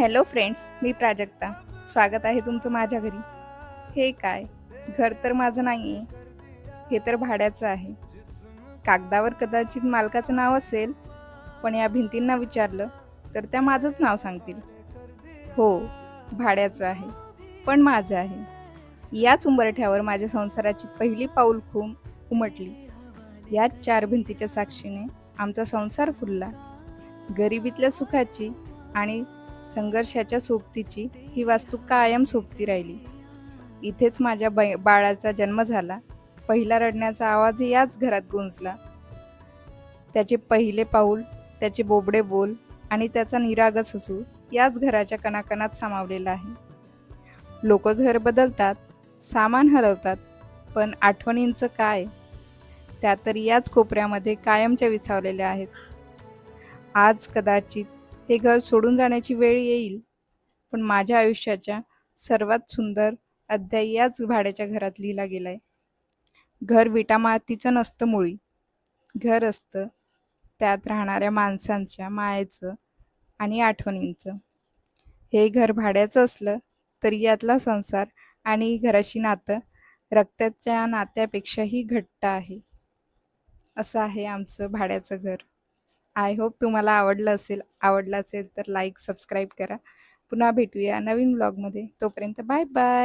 Hello friends, मी प्राजक्ता. स्वागत आहे तुमचं माझ्या घरी. हे काय, घर तर माझं नाही आहे, हे तर भाड्याचं आहे. कागदावर कदाचित मालकाचं नाव असेल, पण या भिंतींना विचारलं तर त्या माझंच नाव सांगतील. हो, भाड्याचं आहे, पण माझं आहे. याच उंबरठ्यावर माझ्या संसाराची पहिली पाऊलखूण उमटली. याच चार भिंतीच्या साक्षीने आमचा संसार फुलला. गरिबीतल्या सुखाची आणि संघर्षाच्या सोबतीची ही वास्तू कायम सोबती राहिली. इथेच माझ्या बाळाचा जन्म झाला. पहिला रडण्याचा आवाज याच घरात गुंजला. त्याचे पहिले पाऊल, त्याचे बोबडे बोल आणि त्याचा निरागस हसू याच घराच्या कणाकणात सामावलेला आहे. लोक घर बदलतात, सामान हलवतात, पण आठवणींचं काय? त्या तर याच कोपऱ्यामध्ये कायमच्या विसावलेल्या आहेत. आज कदाचित हे घर सोडून जाण्याची वेळ येईल, पण माझ्या आयुष्याच्या सर्वात सुंदर अध्याय याच भाड्याच्या घरात लिहिला गेलाय. घर विटा मातीचं नसतं मुळी. घर असतं त्यात राहणाऱ्या माणसांच्या मायेचं आणि आठवणींचं. हे घर भाड्याचं असलं तरी यातला संसार आणि घराशी नातं रक्ताच्या नात्यापेक्षाही घट्ट आहे. असं आहे आमचं भाड्याचं घर. आय होप तुम्हाला आवडलं असेल तर लाईक सबस्क्राईब करा. पुन्हा भेटूया नवीन ब्लॉगमध्ये. तोपर्यंत बाय बाय.